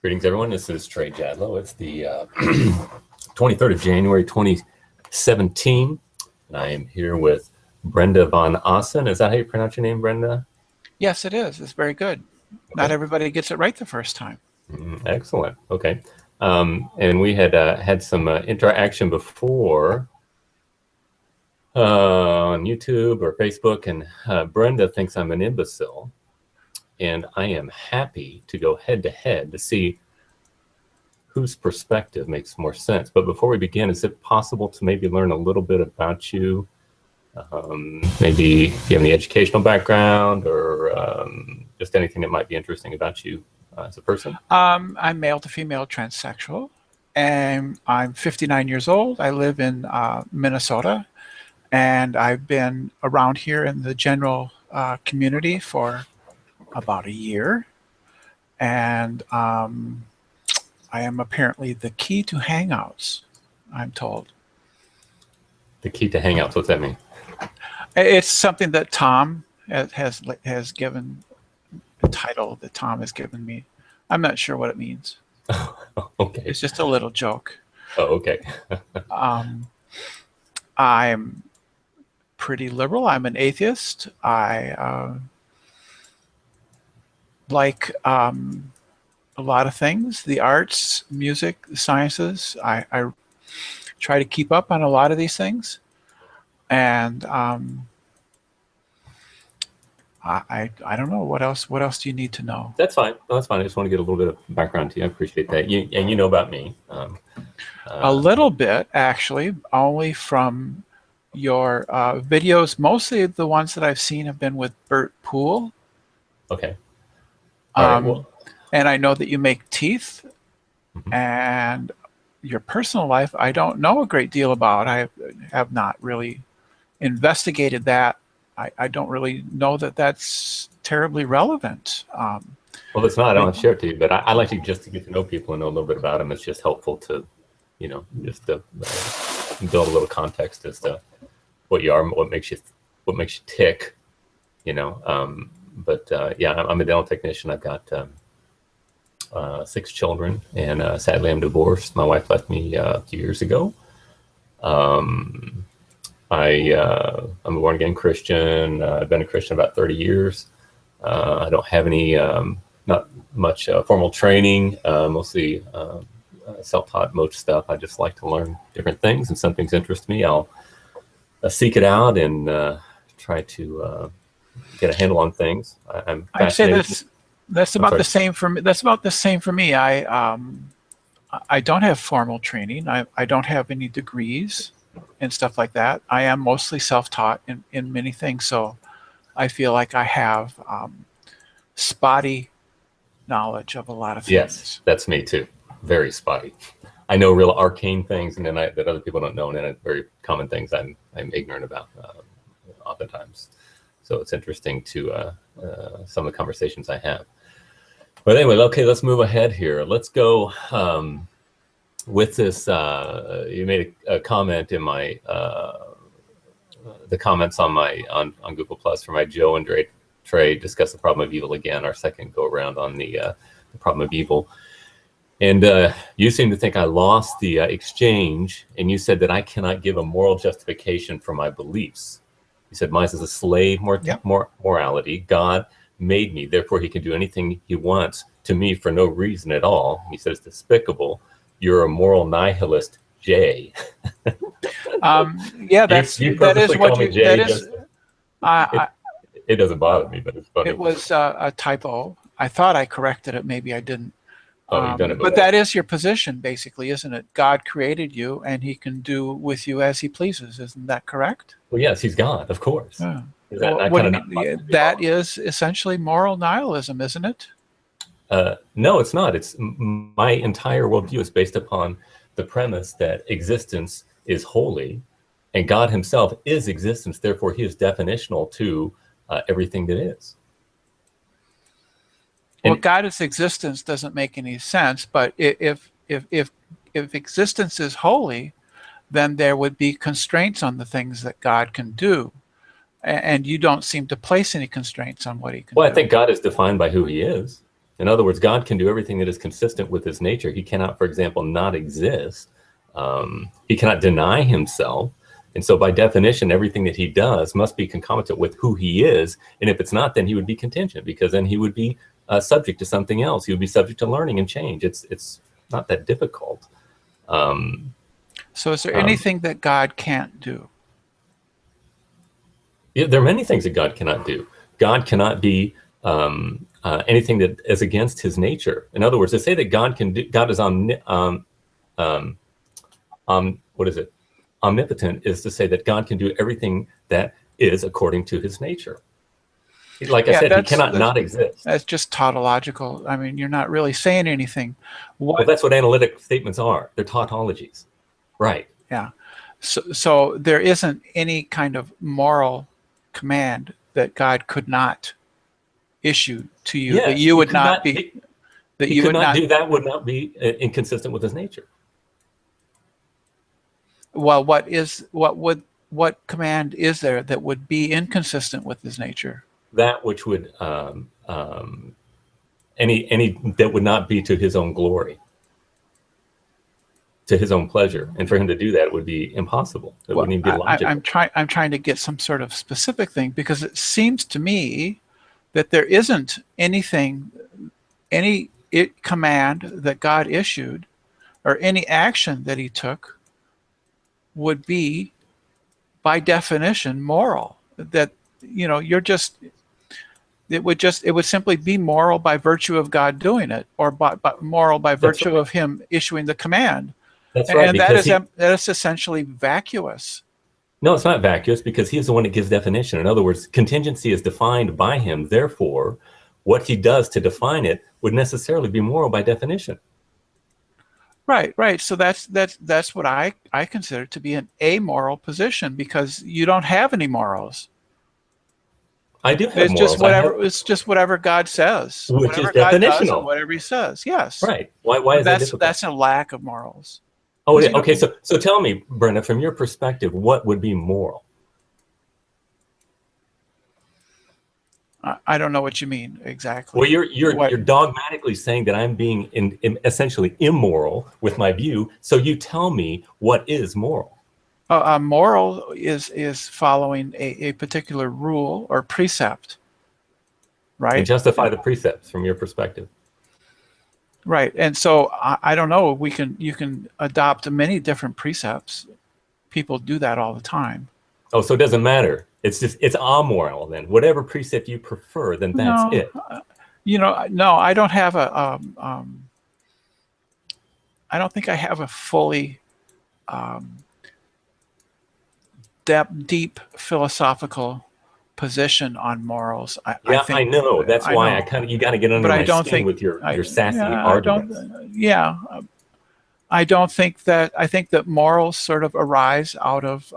Greetings, everyone. This is Trey Jadlow. It's the 23rd of January, 2017, and I am here with Brenda Von Ahsen. Is that how you pronounce your name, Brenda? Yes, it is. It's very good. Okay. Not everybody gets it right the first time. Excellent. Okay. And we had had some interaction before on YouTube or Facebook, and Brenda thinks I'm an imbecile. And I am happy to go head-to-head to see whose perspective makes more sense. But before we begin, is it possible to maybe learn a little bit about you? Maybe if you have any educational background or just anything that might be interesting about you as a person? I'm male to female transsexual, and I'm 59 years old. I live in Minnesota, and I've been around here in the general community for about a year. And I am apparently the key to Hangouts, I'm told. The key to Hangouts, what's that mean? It's something that Tom has given, the title that Tom has given me. I'm not sure what it means. Okay. It's just a little joke. Oh, okay. I'm pretty liberal. I'm an atheist. I like a lot of things, the arts, music, the sciences. I try to keep up on a lot of these things. And I don't know what else. What else do you need to know? That's fine. No, that's fine. I just want to get a little bit of background to you. I appreciate that. And you know about me. A little bit, actually, only from your videos. Mostly the ones that I've seen have been with Bert Poole. Okay. All right, well. And I know that you make teeth, and your personal life I don't know a great deal about. I have not really investigated that. I don't really know that that's terribly relevant. Well, it's not. I don't have to share it to you, but I like to just to get to know people and know a little bit about them. It's just helpful to, just to build a little context as to what you are, what makes you tick, But yeah, I'm a dental technician. I've got 6 children, and sadly, I'm divorced. My wife left me a few years ago. I'm a born-again Christian. I've been a Christian about 30 years. I don't have any, not much formal training, mostly self-taught most stuff. I just like to learn different things, and some things interest me. I'll seek it out and try to get a handle on things. I'm fascinated. I'd say that's about the same for me. That's about the same for me. I don't have formal training. I don't have any degrees and stuff like that. I am mostly self-taught in many things, so I feel like I have spotty knowledge of a lot of things. Yes, that's me too. Very spotty. I know real arcane things, and then that other people don't know, and then very common things I'm ignorant about oftentimes. So it's interesting to some of the conversations I have. But anyway, okay, let's move ahead here. Let's go with this. You made a comment in my the comments on Google Plus for my Joe and Trey discuss the problem of evil again. Our second go around on the problem of evil, and you seem to think I lost the exchange, and you said that I cannot give a moral justification for my beliefs. You said mine is a slave morality. God made me, therefore he can do anything he wants to me for no reason at all. He says despicable. You're a moral nihilist, Jay. Yeah, that is what you. That is. It doesn't bother me, but it's funny. It was a typo. I thought I corrected it. Maybe I didn't. Oh, you've done it. But that is your position, basically, isn't it? God created you, and he can do with you as he pleases. Isn't that correct? Well, yes, he's God, of course. Yeah. That is essentially moral nihilism, isn't it? No, it's not. It's my entire worldview is based upon the premise that existence is holy, and God himself is existence. Therefore, he is definitional to everything that is. Well, God's existence doesn't make any sense. But if existence is holy, then there would be constraints on the things that God can do. And you don't seem to place any constraints on what he can do. Well, I think God is defined by who he is. In other words, God can do everything that is consistent with his nature. He cannot, for example, not exist. He cannot deny himself. And so by definition, everything that he does must be concomitant with who he is. And if it's not, then he would be contingent, because then he would be subject to something else. He would be subject to learning and change. It's not that difficult. So is there anything that God can't do? Yeah, there are many things that God cannot do. God cannot be anything that is against his nature. In other words, to say that God can do, God is what is it? Omnipotent is to say that God can do everything that is according to his nature. Like I said, he cannot not exist. That's just tautological. I mean, you're not really saying anything. Well, that's what analytic statements are. They're tautologies. Right. Yeah. So there isn't any kind of moral command that God could not issue to you, yes, that you would not be, that you would not do. That would not be inconsistent with his nature. Well, what command is there that would be inconsistent with his nature? That which would any that would not be to his own glory, to his own pleasure, and for him to do that would be impossible. It wouldn't even be logical. I'm trying to get some sort of specific thing, because it seems to me that there isn't anything, any command that God issued, or any action that he took, would be by definition moral. That, you know, you're just, it would simply be moral by virtue of God doing it, or by moral by virtue of him issuing the command. That's right. And that is essentially vacuous. No, it's not vacuous, because he is the one that gives definition. In other words, contingency is defined by him. Therefore, what he does to define it would necessarily be moral by definition. Right. So that's what I consider to be an amoral position, because you don't have any morals. I do have it's morals. Just whatever. It's just whatever God says. Which whatever is definitional. God does and whatever he says. Yes. Right. Why is that difficult? That's a lack of morals. Oh, yeah. Okay. So tell me, Brenda, from your perspective, what would be moral? I don't know what you mean exactly. Well, you're dogmatically saying that I'm being essentially immoral with my view. So you tell me, what is moral? Moral is following a particular rule or precept, right? And justify the precepts from your perspective. Right. And so I don't know. You can adopt many different precepts. People do that all the time. Oh, so it doesn't matter. It's amoral then. Whatever precept you prefer, then that's it. No, I don't have I don't think I have a fully deep philosophical position on morals. I know. That's why you got to get under my skin with your sassy arguments. I don't think that. I think that morals sort of arise out of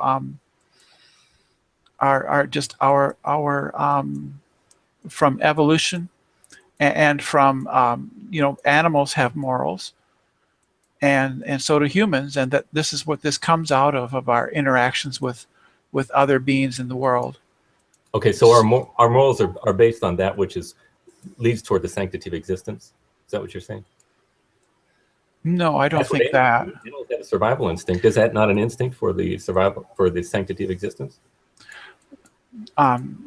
our from evolution, and from animals have morals, and so do humans, and that this is what this comes out of our interactions with other beings in the world. Okay, so our morals are based on that which leads toward the sanctity of existence. Is that what you're saying? No, I don't think that. Animals have a survival instinct. Is that not an instinct for the sanctity of existence?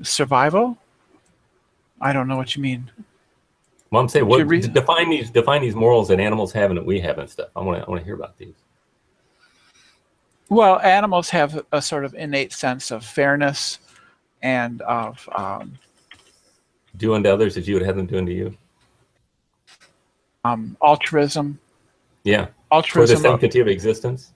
Survival? I don't know what you mean. Well, I'm saying, define these morals that animals have and that we have and stuff. I want to hear about these. Well, animals have a sort of innate sense of fairness and of do unto others as you would have them do unto you. Altruism. Yeah. Altruism. For the sanctity of existence.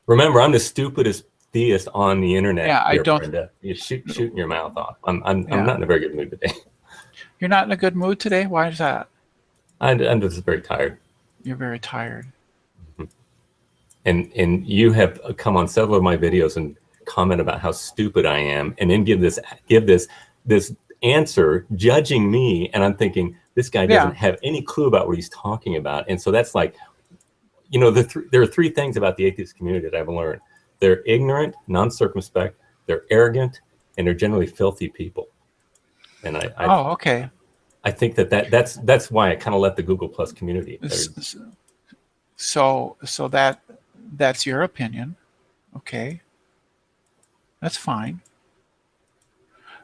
Remember, I'm the stupidest theist on the internet. Yeah, I don't. Brenda. You're shooting your mouth off. I'm not in a very good mood today. You're not in a good mood today? Why is that? I'm just very tired. You're very tired. And you have come on several of my videos and comment about how stupid I am, and then give this answer judging me, and I'm thinking, this guy doesn't have any clue about what he's talking about. And so that's like, there are three things about the atheist community that I've learned. They're ignorant, non-circumspect, they're arrogant, and they're generally filthy people. And okay. I think that's why I kind of left the Google Plus community. So that's your opinion. Okay, that's fine.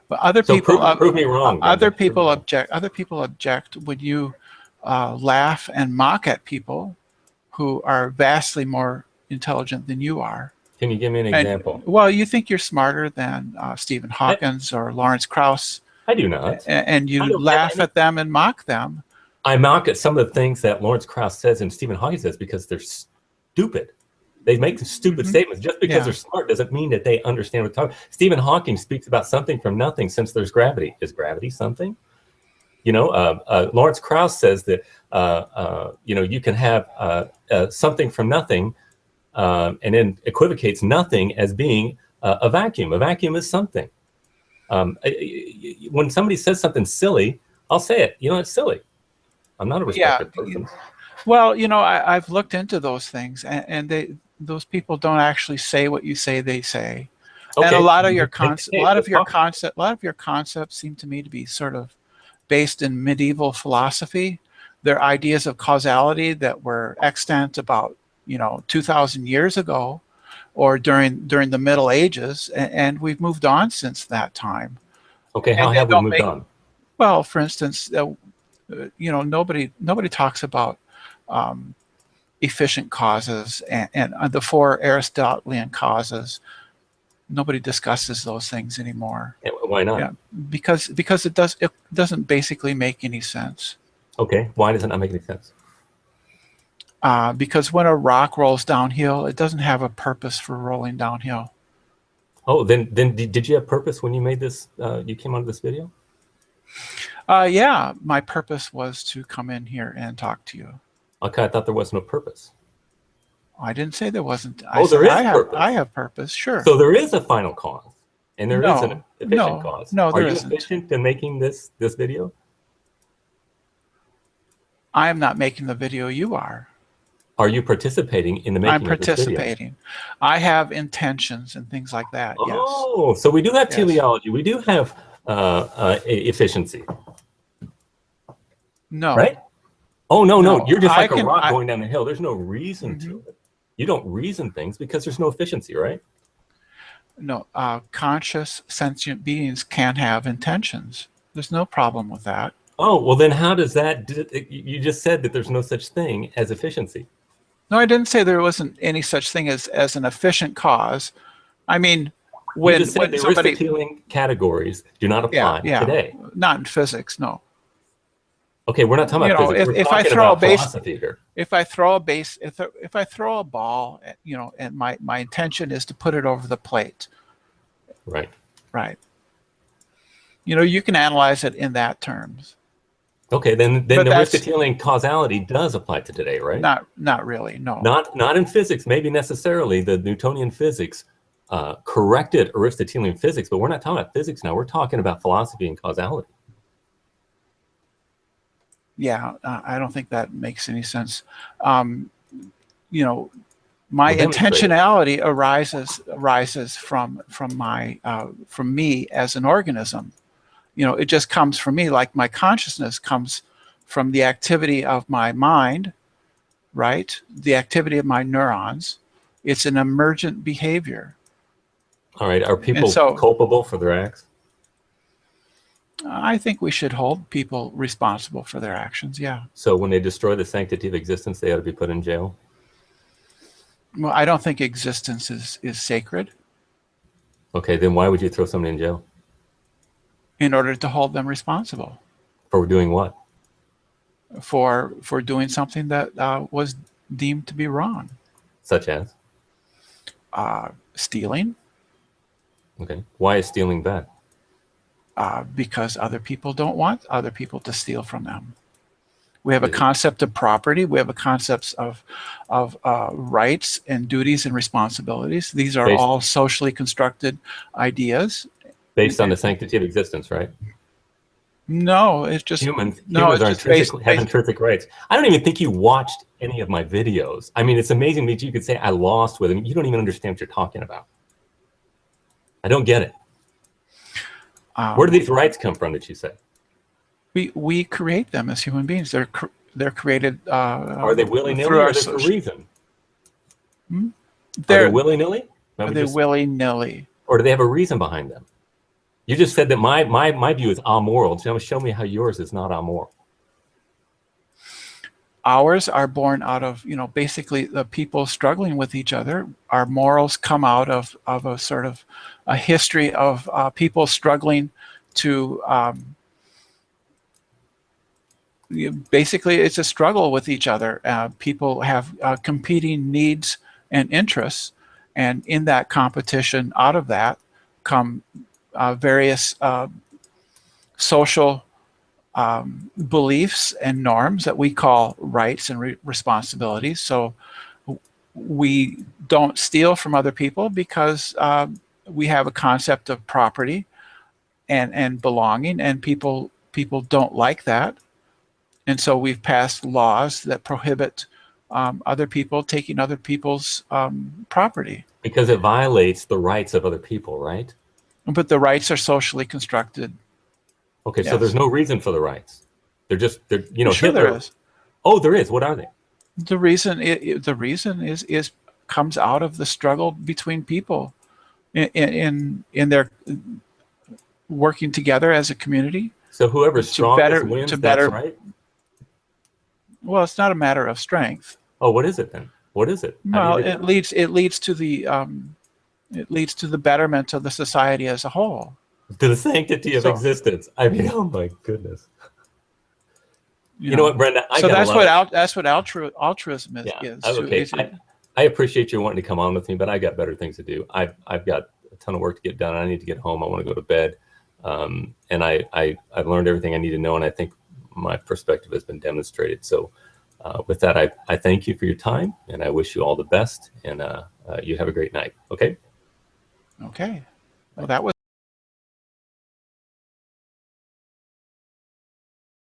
But other people prove me wrong. Other people object. Other people object when you laugh and mock at people who are vastly more intelligent than you are. Can you give me an example? Well, you think you're smarter than Stephen Hawkins or Lawrence Krauss. I do not. And you laugh at them and mock them. I mock at some of the things that Lawrence Krauss says and Stephen Hawking says because they're stupid. They make stupid statements. Just because they're smart doesn't mean that they understand what they're talking about. Stephen Hawking speaks about something from nothing since there's gravity. Is gravity something? You know, Lawrence Krauss says that, you know, you can have something from nothing and then equivocates nothing as being a vacuum. A vacuum is something. When somebody says something silly, I'll say it. You know, it's silly. I'm not a respected person. Well, you know, I've looked into those things, and those people don't actually say what you say they say. Okay. And a lot of your concepts seem to me to be sort of based in medieval philosophy. They're ideas of causality that were extant about, you know, 2,000 years ago, or during the Middle Ages, and we've moved on since that time. Okay, how have we moved on? Well, for instance, you know, nobody talks about efficient causes and the four Aristotelian causes. Nobody discusses those things anymore. Why not? Yeah, because it doesn't basically make any sense. Okay, why does it not make any sense? Because when a rock rolls downhill, it doesn't have a purpose for rolling downhill. Oh, then did you have purpose when you made this? You came onto this video? Yeah, my purpose was to come in here and talk to you. Okay, I thought there was no purpose. I didn't say there wasn't. There is purpose. I have purpose, sure. So there is a final cause, and there is an efficient cause. No, there isn't. Are you efficient in making this video? I am not making the video. You are. Are you participating in the making of this video? I'm participating. I have intentions and things like that, yes. Oh, so we do have teleology. We do have efficiency. No. Right? Oh, no. You're just like a rock going down the hill. There's no reason to it. You don't reason things because there's no efficiency, right? No. Conscious, sentient beings can have intentions. There's no problem with that. Oh, well, then how does that... You just said that there's no such thing as efficiency. No, I didn't say there wasn't any such thing as an efficient cause. I mean, when the Aristotelian categories do not apply today. Not in physics, no. Okay, we're not talking about physics. If I throw a ball, you know, and my intention is to put it over the plate. Right. Right. You know, you can analyze it in that terms. Okay, then the Aristotelian causality does apply to today, right? Not really, no. Not in physics, maybe necessarily. The Newtonian physics corrected Aristotelian physics, but we're not talking about physics now. We're talking about philosophy and causality. Yeah, I don't think that makes any sense. You know, my intentionality arises from me as an organism. You know, it just comes from me, like my consciousness comes from the activity of my mind, right? The activity of my neurons. It's an emergent behavior. All right. Are people culpable for their acts? I think we should hold people responsible for their actions, yeah. So when they destroy the sanctity of existence, they ought to be put in jail? Well, I don't think existence is sacred. Okay, then why would you throw somebody in jail? In order to hold them responsible. For doing what? For doing something that was deemed to be wrong. Such as? Stealing. Okay. Why is stealing bad? Because other people don't want other people to steal from them. We have a concept of property. We have a concept of rights and duties and responsibilities. These are all socially constructed ideas. Based on the sanctity of existence, right? No, it's just... Humans have intrinsic rights. I don't even think you watched any of my videos. I mean, it's amazing that you could say I lost with them. You don't even understand what you're talking about. I don't get it. Where do these rights come from, did you say? We create them as human beings. They're created Are they willy-nilly through or our are they for a social. reason? Hmm? Are they They're willy-nilly? are they willy-nilly? Or do they have a reason behind them? You just said that my view is amoral. Show me how yours is not amoral. Ours are born out of, basically the people struggling with each other. Our morals come out of a sort of a history of people struggling to, basically it's a struggle with each other. People have competing needs and interests, and in that competition, out of that come various social beliefs and norms that we call rights and responsibilities. So we don't steal from other people because we have a concept of property and belonging, and people don't like that. And so we've passed laws that prohibit other people taking other people's property. Because it violates the rights of other people, right? But the rights are socially constructed. Okay, Yes. so there's no reason for the rights. They're Sure, Hitler. there is. Oh, there is. What are they? The reason is comes out of the struggle between people in their working together as a community. So whoever's strongest wins, that's right? Well, it's not a matter of strength. Oh, what is it then? What is it? Well, it leads to the betterment of the society as a whole. To the sanctity of existence. I mean, oh my goodness. You know what, Brenda? That's what altruism is. Yeah. Is okay. I appreciate you wanting to come on with me, but I got better things to do. I've got a ton of work to get done. I need to get home. I want to go to bed. And I've learned everything I need to know, and I think my perspective has been demonstrated. So with that, I thank you for your time, and I wish you all the best, and you have a great night. Okay? Okay. Well, that was